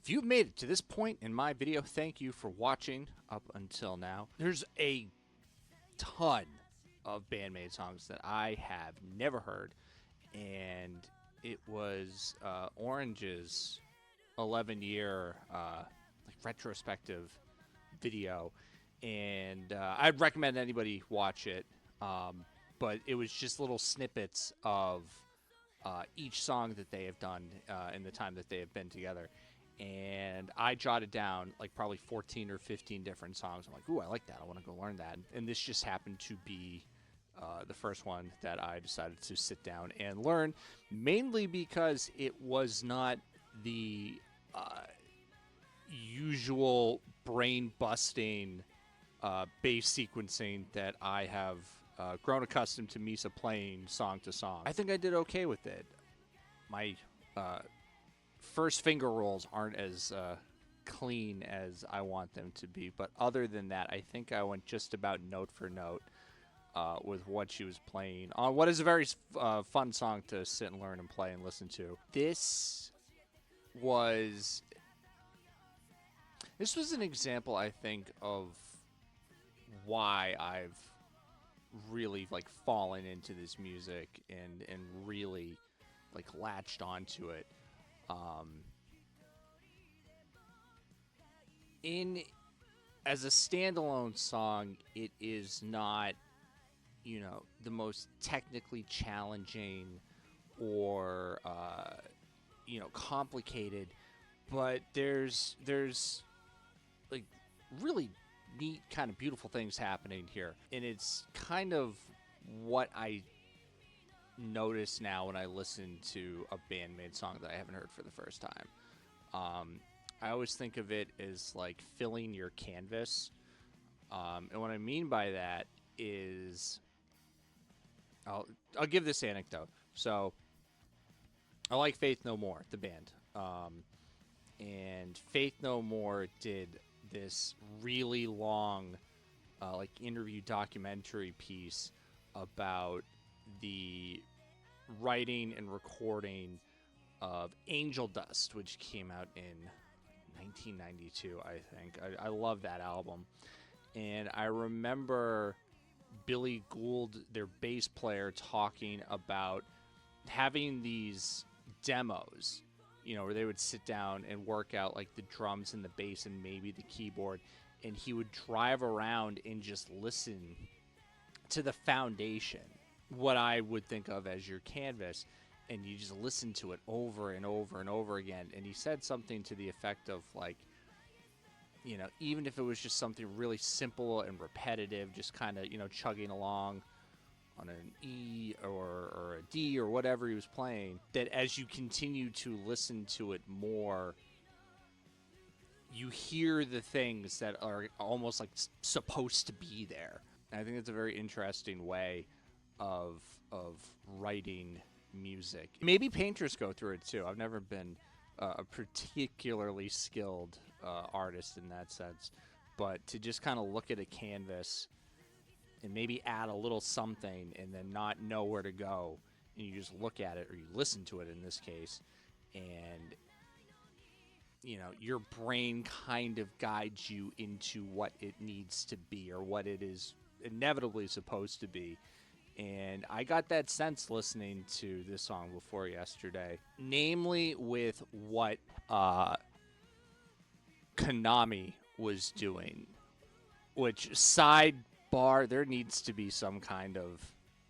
If you've made it to this point in my video, thank you for watching up until now. There's a ton of BAND-MAID songs that I have never heard, and it was Orange's 11-year retrospective video, and I'd recommend anybody watch it. But it was just little snippets of each song that they have done in the time that they have been together. And I jotted down like probably 14 or 15 different songs. I'm like, ooh, I like that. I want to go learn that. And this just happened to be the first one that I decided to sit down and learn, mainly because it was not the usual brain-busting bass sequencing that I have grown accustomed to Misa playing song to song. I think I did okay with it. My first finger rolls aren't as clean as I want them to be, but other than that, I think I went just about note for note with what she was playing on what is a very fun song to sit and learn and play and listen to. This was an example, I think, of why I've really like fallen into this music and really like latched onto it. As a standalone song, it is not, the most technically challenging or complicated, but there's like really neat, kind of beautiful things happening here, and it's kind of what I notice now when I listen to a BAND-MAID song that I haven't heard for the first time. I always think of it as like filling your canvas, and what I mean by that is, I'll give this anecdote. So I like Faith No More, the band, and Faith No More did this really long interview documentary piece about the writing and recording of Angel Dust, which came out in 1992, I think. I love that album. And I remember Billy Gould, their bass player, talking about having these demos, where they would sit down and work out like the drums and the bass and maybe the keyboard, and he would drive around and just listen to the foundation, what I would think of as your canvas, and you just listen to it over and over and over again. And he said something to the effect of like, even if it was just something really simple and repetitive, just kind of, chugging along on an E or a D or whatever he was playing, that as you continue to listen to it more, you hear the things that are almost like supposed to be there. And I think it's a very interesting way of writing music. Maybe painters go through it too. I've never been a particularly skilled artist in that sense, but to just kind of look at a canvas and maybe add a little something and then not know where to go, and you just look at it, or you listen to it in this case, and your brain kind of guides you into what it needs to be or what it is inevitably supposed to be. And I got that sense listening to this song before yesterday, namely with what Konami was doing, which, sidebar, there needs to be some kind of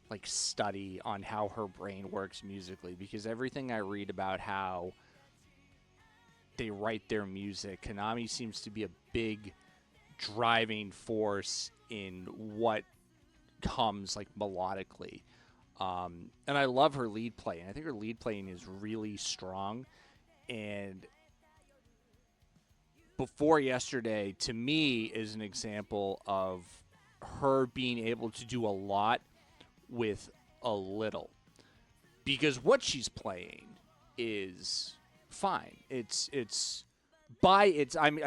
like study on how her brain works musically, because everything I read about how they write their music, Konami seems to be a big driving force in what comes like melodically, and I love her lead playing. I think her lead playing is really strong, and before yesterday to me is an example of her being able to do a lot with a little, because what she's playing is fine. I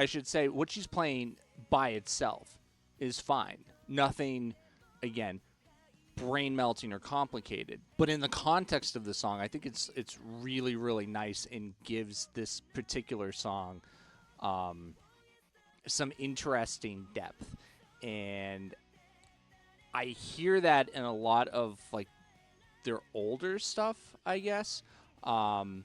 should say what she's playing by itself is fine. Nothing, again, brain melting or complicated. But in the context of the song, I think it's really, really nice and gives this particular song some interesting depth. And I hear that in a lot of like their older stuff, I guess. And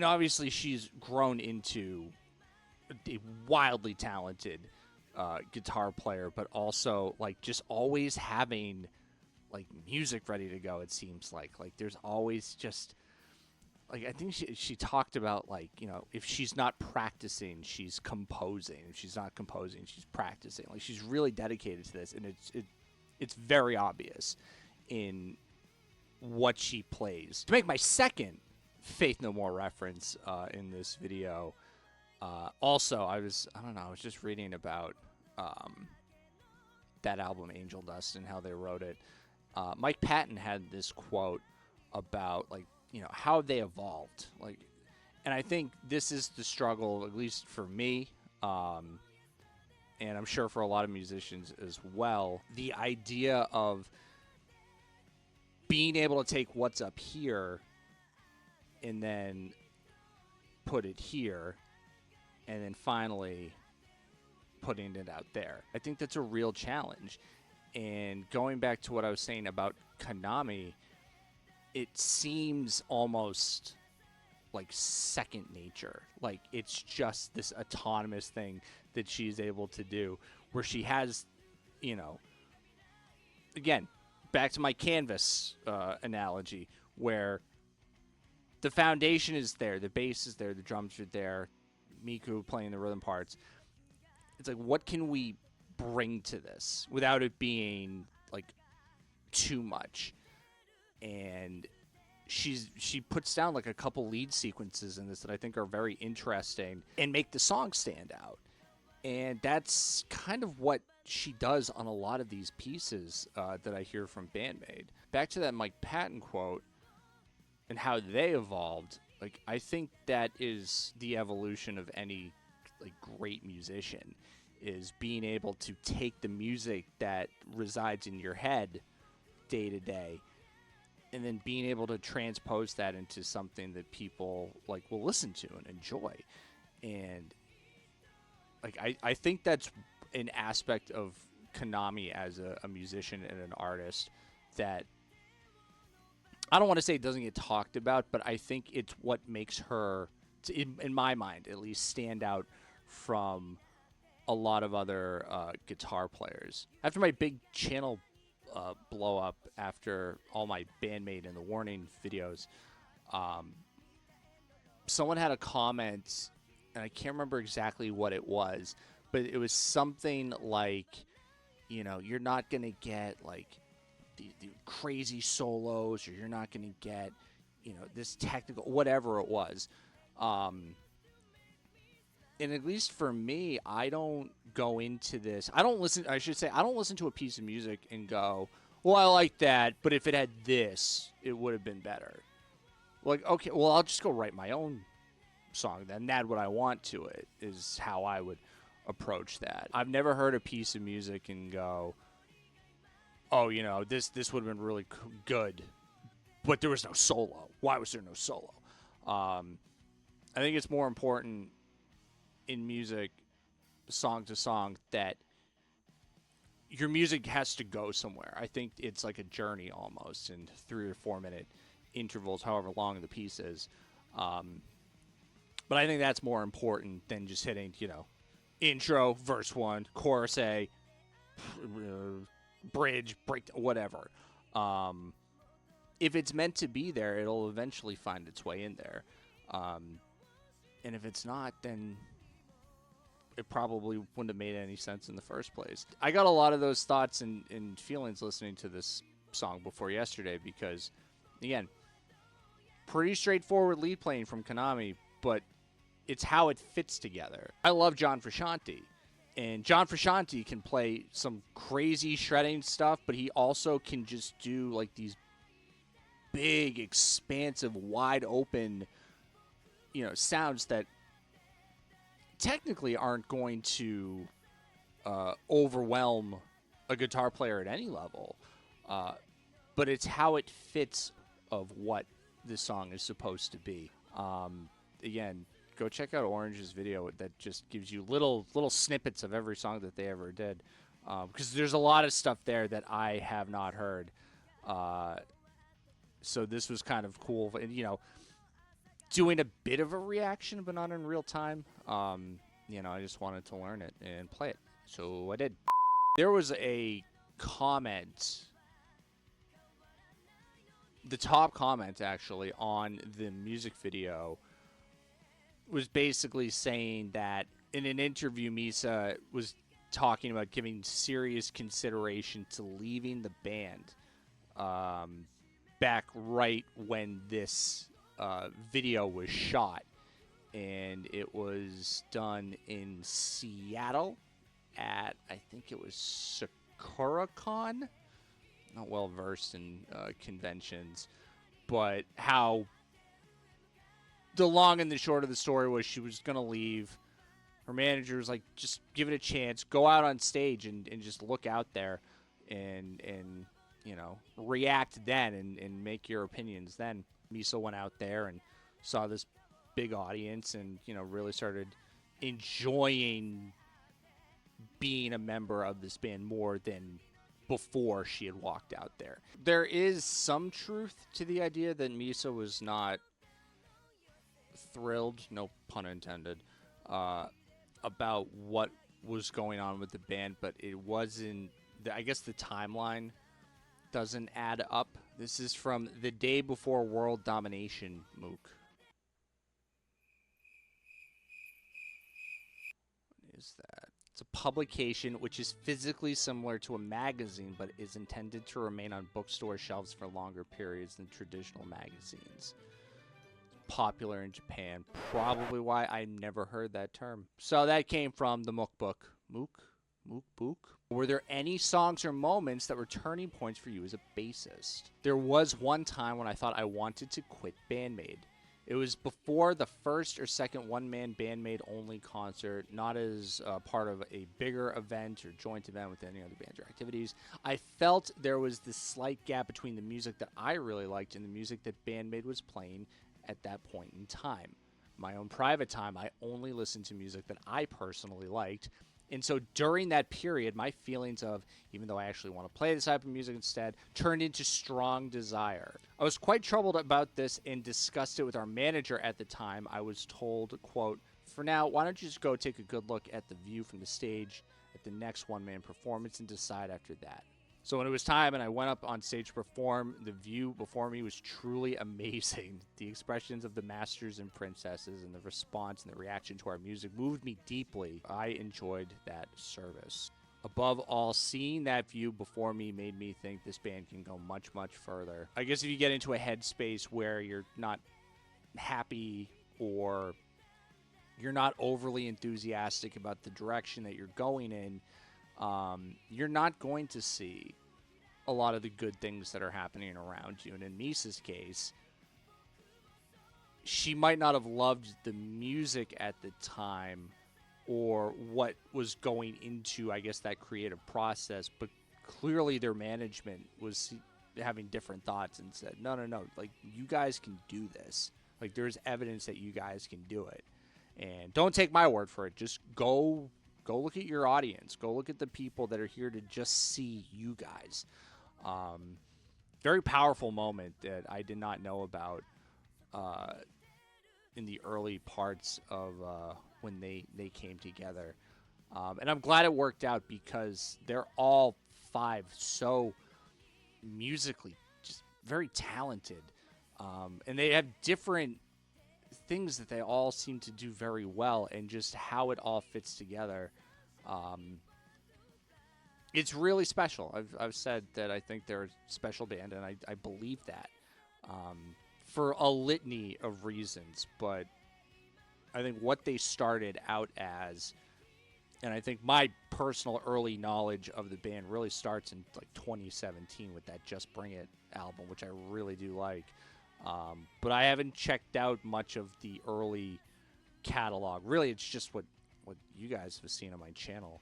obviously she's grown into a wildly talented guitar player, but also like just always having like music ready to go. It seems like there's always just like, I think she talked about like, you know, if she's not practicing, she's composing. If she's not composing, she's practicing. Like, she's really dedicated to this, and it's very obvious in what she plays. To make my second Faith No More reference in this video, also I was just reading about that album Angel Dust and how they wrote it. Mike Patton had this quote about like, you know, how they evolved, like, and I think this is the struggle, at least for me, and I'm sure for a lot of musicians as well. The idea of being able to take what's up here and then put it here, and then finally putting it out there. I think that's a real challenge. And going back to what I was saying about Konami, it seems almost like second nature. Like, it's just this autonomous thing that she's able to do, where she has, you know, again, back to my canvas analogy, where the foundation is there, the bass is there, the drums are there, Miku playing the rhythm parts. It's like, what can we bring to this without it being like too much? And she puts down like a couple lead sequences in this that I think are very interesting and make the song stand out. And that's kind of what she does on a lot of these pieces that I hear from BAND-MAID. Back to that Mike Patton quote and how they evolved. Like, I think that is the evolution of any like great musician, is being able to take the music that resides in your head day to day, and then being able to transpose that into something that people like will listen to and enjoy. And like, I think that's an aspect of Konami as a musician and an artist that I don't want to say it doesn't get talked about, but I think it's what makes her, in my mind at least, stand out from a lot of other guitar players. After my big channel blow up, after all my BAND-MAID and the Warning videos, someone had a comment, and I can't remember exactly what it was, but it was something like, you know, you're not going to get like the crazy solos, or you're not going to get, you know, this technical, whatever it was. And at least for me, I don't go into this. I don't listen to a piece of music and go, well, I like that, but if it had this, it would have been better. Like, okay, well, I'll just go write my own song then. Add what I want to it, is how I would approach that. I've never heard a piece of music and go, oh, you know, this would have been really good, but there was no solo. Why was there no solo? I think it's more important in music, song to song, that your music has to go somewhere. I think it's like a journey almost, in 3 or 4 minute intervals, however long the piece is. But I think that's more important than just hitting, you know, intro, verse 1, chorus A, bridge, break, whatever. If it's meant to be there, it'll eventually find its way in there. And if it's not, then it probably wouldn't have made any sense in the first place. I got a lot of those thoughts and feelings listening to this song before yesterday, because, again, pretty straightforward lead playing from Konami, but it's how it fits together. I love John Frusciante, and John Frusciante can play some crazy shredding stuff, but he also can just do like these big, expansive, wide open, you know, sounds that technically aren't going to overwhelm a guitar player at any level, but it's how it fits of what this song is supposed to be. Again, go check out Orange's video that just gives you little snippets of every song that they ever did, because there's a lot of stuff there that I have not heard. So this was kind of cool, and doing a bit of a reaction, but not in real time. I just wanted to learn it and play it, so I did. There was a comment, the top comment actually on the music video was basically saying that in an interview, Misa was talking about giving serious consideration to leaving the band back right when this video was shot. And it was done in Seattle at, I think it was SakuraCon. Not well versed in conventions, but how the long and the short of the story was she was going to leave. Her manager was like, just give it a chance. Go out on stage and just look out there and react then and make your opinions then. Misa went out there and saw this big audience and, really started enjoying being a member of this band more than before she had walked out there. There is some truth to the idea that Misa was not thrilled, no pun intended, about what was going on with the band, but it wasn't, I guess the timeline doesn't add up. This is from The Day Before World Domination, Mook. What is that? It's a publication which is physically similar to a magazine, but is intended to remain on bookstore shelves for longer periods than traditional magazines. Popular in Japan, probably why I never heard that term. So that came from the Mook book. Mook book. Were there any songs or moments that were turning points for you as a bassist? There was one time when I thought I wanted to quit BAND-MAID. It was before the first or second one-man BAND-MAID only concert, not as part of a bigger event or joint event with any other bands or activities. I felt there was this slight gap between the music that I really liked and the music that BAND-MAID was playing at that point in time. My own private time, I only listened to music that I personally liked. And so during that period, my feelings of, even though I actually want to play this type of music instead, turned into strong desire. I was quite troubled about this and discussed it with our manager at the time. I was told, quote, "For now, why don't you just go take a good look at the view from the stage at the next one-man performance and decide after that." So when it was time and I went up on stage to perform, the view before me was truly amazing. The expressions of the masters and princesses and the response and the reaction to our music moved me deeply. I enjoyed that service. Above all, seeing that view before me made me think this band can go much, much further. I guess if you get into a headspace where you're not happy or you're not overly enthusiastic about the direction that you're going in, you're not going to see a lot of the good things that are happening around you. And in Misa's case, she might not have loved the music at the time or what was going into, I guess, that creative process, but clearly their management was having different thoughts and said, no, like, you guys can do this. Like, there's evidence that you guys can do it. And don't take my word for it. Just go look at your audience. Go look at the people that are here to just see you guys. Very powerful moment that I did not know about in the early parts of when they came together. And I'm glad it worked out because they're all five so musically just very talented. And they have different things that they all seem to do very well, and just how it all fits together. It's really special. I've said that I think they're a special band, and I believe that for a litany of reasons. But I think what they started out as, and I think my personal early knowledge of the band really starts in like 2017 with that Just Bring It album, which I really do like. But I haven't checked out much of the early catalog. Really, it's just what you guys have seen on my channel.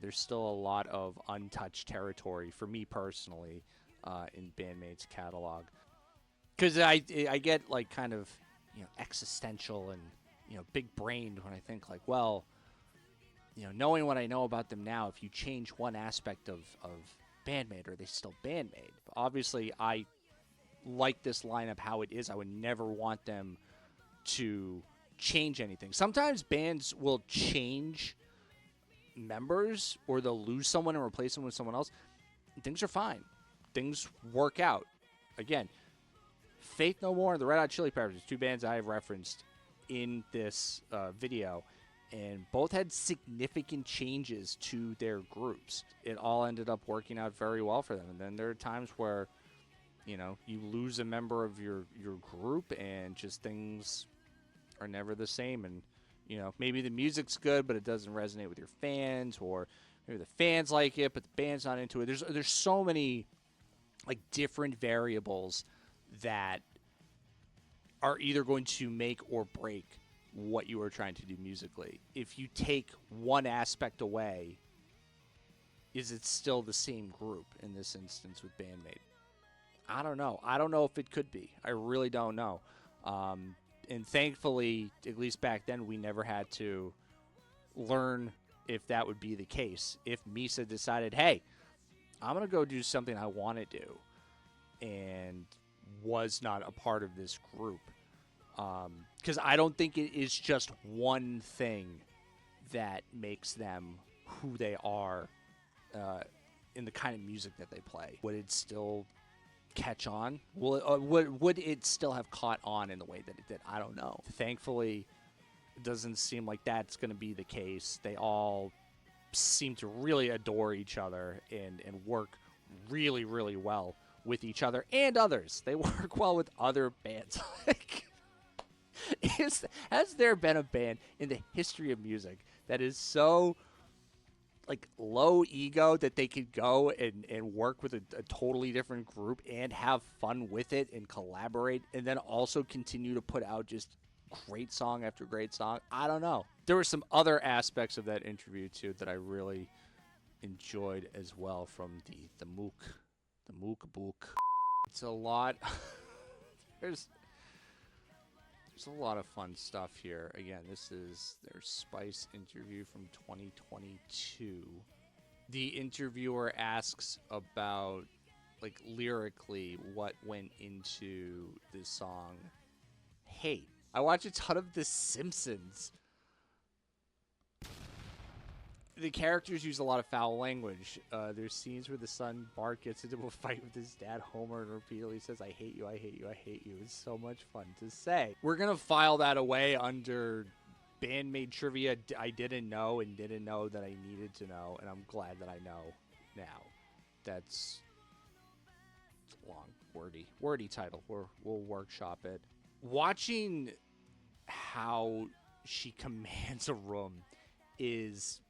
There's still a lot of untouched territory for me personally in BAND-MAID's catalog. Because I get like kind of, existential and big brained when I think like, well, knowing what I know about them now, if you change one aspect of BAND-MAID, are they still BAND-MAID? Obviously, I like this lineup how it is. I would never want them to change anything. Sometimes bands will change members or they'll lose someone and replace them with someone else. Things are fine. Things work out. Again, Faith No More and the Red Hot Chili Peppers, two bands I have referenced in this video, and both had significant changes to their groups. It all ended up working out very well for them. And then there are times where, you lose a member of your group and just things are never the same. And, maybe the music's good, but it doesn't resonate with your fans, or maybe the fans like it, but the band's not into it. There's so many like different variables that are either going to make or break what you are trying to do musically. If you take one aspect away, is it still the same group in this instance with BAND-MAID? I don't know. I don't know if it could be. I really don't know. And thankfully, at least back then, we never had to learn if that would be the case. If Misa decided, hey, I'm going to go do something I want to do, and was not a part of this group. Because I don't think it is just one thing that makes them who they are in the kind of music that they play. Would it still catch on? Would it still have caught on in the way that it did? I don't know. Thankfully, it doesn't seem like that's going to be the case. They all seem to really adore each other and work really, really well with each other and others. They work well with other bands. Has there been a band in the history of music that is so like low ego that they could go and work with a totally different group and have fun with it and collaborate, and then also continue to put out just great song after great song? I don't know. There were some other aspects of that interview too that I really enjoyed as well, from the Mook book. It's a lot. There's a lot of fun stuff here. Again, this is their Spice interview from 2022. The interviewer asks about, like, lyrically what went into this song, Hate. I watch a ton of The Simpsons. The characters use a lot of foul language. There's scenes where the son Bart gets into a fight with his dad Homer and repeatedly says, I hate you, I hate you, I hate you. It's so much fun to say. We're going to file that away under BAND-MAID trivia I didn't know and didn't know that I needed to know, and I'm glad that I know now. That's a long, wordy title. We'll workshop it. Watching how she commands a room is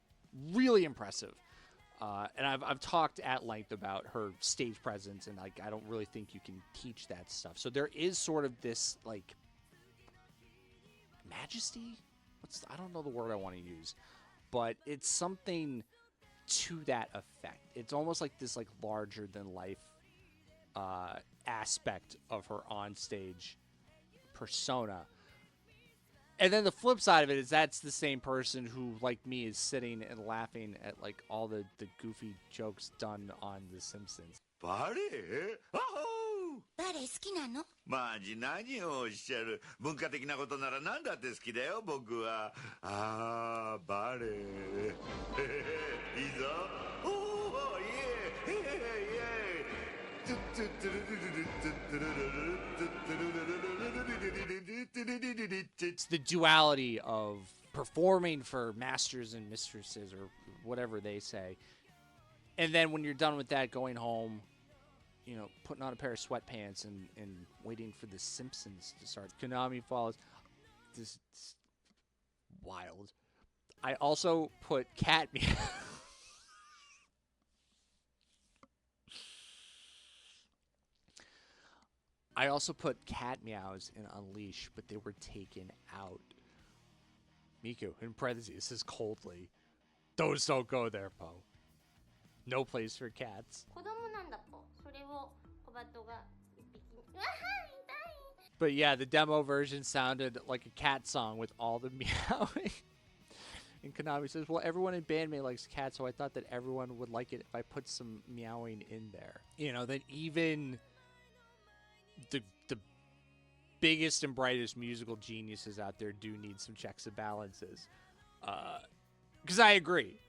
really impressive. And I've talked at length about her stage presence, and like I don't really think you can teach that stuff. So there is sort of this like majesty. I don't know the word I want to use, but it's something to that effect. It's almost like this like larger than life aspect of her onstage persona. And then the flip side of it is that's the same person who, like me, is sitting and laughing at like all the goofy jokes done on The Simpsons. バレエ誰好きなのマジ何をおっしゃる文化的なことなら何だって好きだよ僕はバレエいいぞおおイエーイイエーイ It's the duality of performing for masters and mistresses, or whatever they say, and then when you're done with that, going home, you know, putting on a pair of sweatpants and waiting for The Simpsons to start. Konami follows. This is wild. I also put cat meow. I also put cat meows in Unleash, but they were taken out. Miku, in parentheses, says coldly, those don't go there, Po. No place for cats. But yeah, the demo version sounded like a cat song with all the meowing. And Konami says, well, everyone in BAND-MAID likes cats, so I thought that everyone would like it if I put some meowing in there. You know, that even the biggest and brightest musical geniuses out there do need some checks and balances. Because I agree.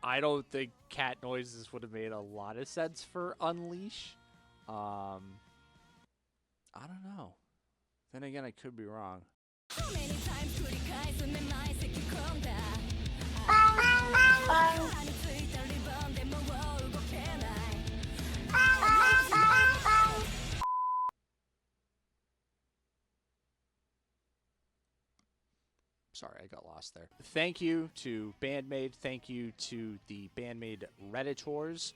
I don't think cat noises would have made a lot of sense for Unleash. I don't know. Then again, I could be wrong. How many times could Sorry, I got lost there. Thank you to BAND-MAID. Thank you to the BAND-MAID Redditors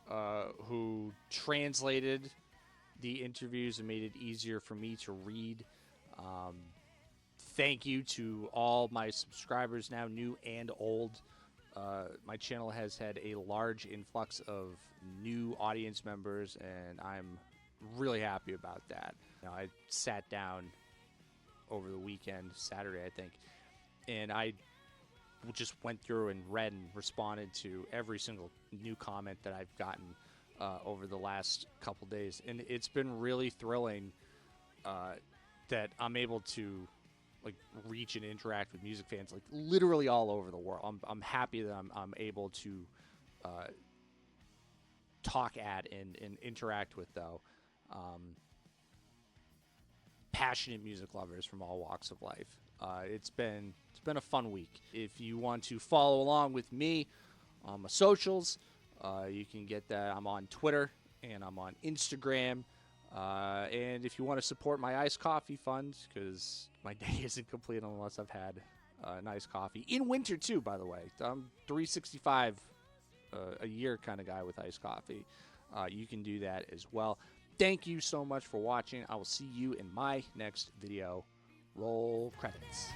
who translated the interviews and made it easier for me to read. Thank you to all my subscribers now, new and old. My channel has had a large influx of new audience members, and I'm really happy about that. You know, I sat down over the weekend, Saturday, I think, and I just went through and read and responded to every single new comment that I've gotten over the last couple days. And it's been really thrilling that I'm able to like reach and interact with music fans like literally all over the world. I'm happy that I'm able to talk at and interact with, though, passionate music lovers from all walks of life. It's been a fun week. If you want to follow along with me on my socials, you can get that. I'm on Twitter and I'm on Instagram. And if you want to support my iced coffee fund, because my day isn't complete unless I've had an iced coffee. In winter, too, by the way. I'm 365 a year kind of guy with iced coffee. You can do that as well. Thank you so much for watching. I will see you in my next video. Roll credits.